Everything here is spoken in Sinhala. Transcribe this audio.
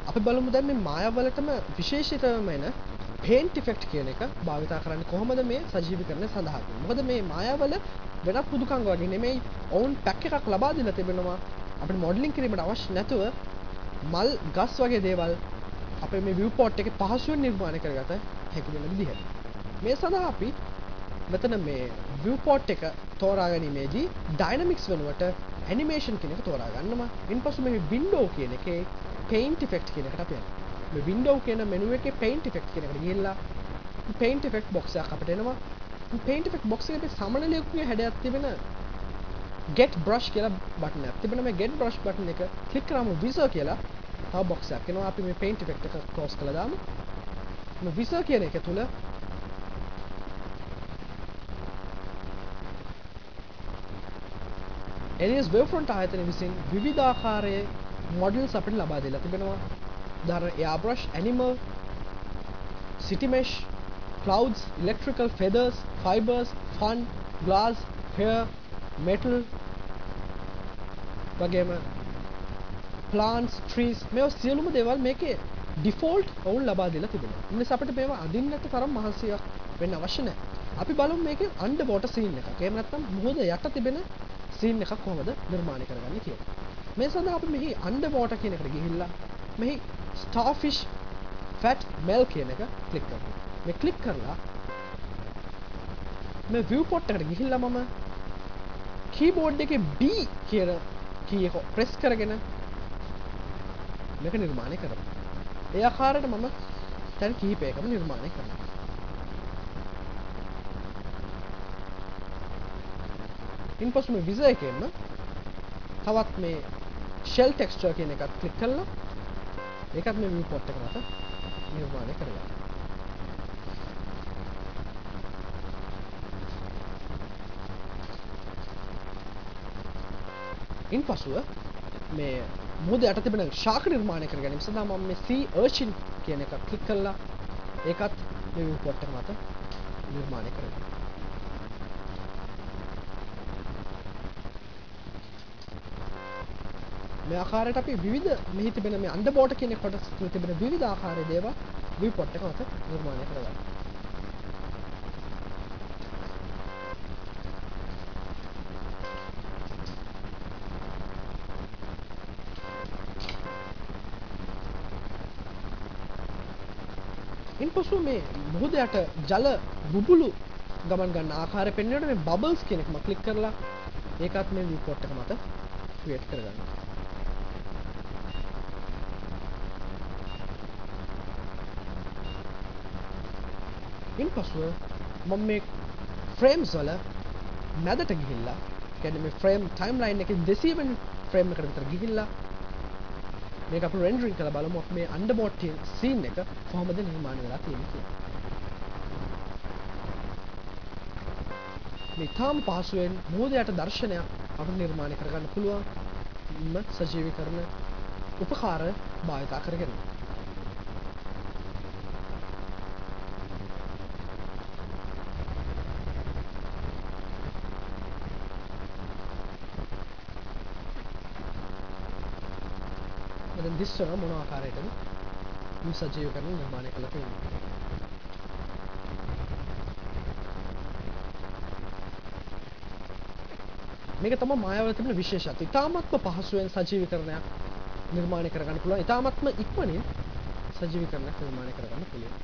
අපි බලමු දැන් මේ මායාවලටම විශේෂිතවම එන paint effect කියන එක භාවිතා කරන්නේ කොහොමද මේ සජීවීකරණය සඳහා කියලා. මොකද මේ මායාවල වෙනත් පුදුකම් වගේ නෙමෙයි ඔවුන් පැක් එකක් ලබා දීලා තිබෙනවා අපිට මොඩලින් කිරීමට අවශ්‍ය නැතුව මල් ගස් වගේ දේවල් අපේ මේ view port එකේ පහසුවෙන් නිර්මාණය කරගත හැකි වෙන විදිහට. මේ සඳහා අපි මෙතන මේ view port එක තෝරා ගැනීමේදී dynamics වෙනුවට animation කියන එක තෝරා ගන්නවා. ඊන්පසු මේ window කියන එකේ paint effect කියන එකට අපි යනවා. මේ window කියන menu එකේ paint effect කියන එකට ගිහිල්ලා paint effect box එකක් අපිට එනවා. මේ paint effect box එකේ සමනලයකගේ හැඩයක් තිබෙන get brush කියලා බටන් එකක් තිබෙනවා. මේ get brush බටන් එක ක්ලික් කරාම visor කියලා තව box එකක් එනවා. අපි මේ paint effect එක close කරලා දාමු. මේ visor කියන එක තුල Alias Wavefront ආයතන විසින් විවිධාකාරයේ models අපිට ලබා දීලා තිබෙනවා. උදාහරණ airbrush, animal, city mesh, clouds, electrical, feathers, fibers, fun, glass, hair, metal වගේම plants, trees මේවා සියලුම දේවල් මේකේ default ඔවුන් ලබා දීලා තිබෙනවා. ඒ නිසා අපිට මේවා අදින්නට තරම් මහන්සියක් වෙන්න අවශ්‍ය නැහැ. අපි බලමු මේකේ underwater scene එකක්. එහෙම නැත්නම් මුහුද යට තිබෙන scene එකක් කොහොමද නිර්මාණය කරගන්නේ කියලා. මේ සඳහා අපි මෙහි underwater කියන එකට ගිහිල්ලා මෙහි starfish fat male කියන එක ක්ලික් කරමු. මේ ක්ලික් කරලා මේ viewport එකට ගිහිල්ලා මම keyboard එකේ B කියන key එක press කරගෙන මේක නිර්මාණය කරමු. ඒ ආකාරයට මම දැන් කීපයකම නිර්මාණය කරනවා. ඉන්පසු මේ විසර් එකෙන්ම තවත් මේ shell texture කියන එකත් ක්ලික් කරලා ඒකත් මේ viewport එක මත නිර්මාණය කරගන්න. ඉන්පසුව මේ මුහුද යට තිබෙන ශාක නිර්මාණය කර ගැනීම සඳහා මම මේ sea urchin කියන එක ක්ලික් කරලා ඒකත් මේ viewport එක මත නිර්මාණය කරගන්නවා. මේ ආකාරයට අපි විවිධ මෙහි තිබෙන මේ underwater කියන කොටස තුළ තිබෙන විවිධ ආකාරයේ දේවල් viewport එක මත නිර්මාණය කරගන්නවා. ඉන්පසු මේ මුහුද යට ජල බුබුලු ගමන් ගන්න ආකාරය පෙන්වනකොට මේ bubbles කියන එක මම ක්ලික් කරලා ඒකත් මේ viewport එක මත ක්‍රියේට් කරගන්නවා. ඉන්පසුව මම මේ frames වල මැදට ගිහිල්ලා කියන්නේ මේ frame timeline එකේ 200 වෙනි frame එකට විතර ගිහිල්ලා මේක අපි rendering කරලා බලමු අපි මේ underwater scene එක කොහොමද නිර්මාණය වෙලා තියෙන්නේ කියලා. මේ තාම පහසුවෙන් මුහුද යට දර්ශනයක් අපිට නිර්මාණය කරගන්න පුළුවන් සජීවීකරණ උපකාර භාවිතා කරගෙන. දැන් දිස්සන මොන ආකාරයකද මේ සජීවීකරණ නිර්මාණය කළා තියෙන්නේ. මේක තමයි මායාවල තිබෙන විශේෂත්වය. ඉතාමත්ම පහසුවෙන් සජීවීකරණයක් නිර්මාණය කරගන්න පුළුවන්. ඉතාමත්ම ඉක්මනින් සජීවීකරණයක් නිර්මාණය කරගන්න පුළුවන්.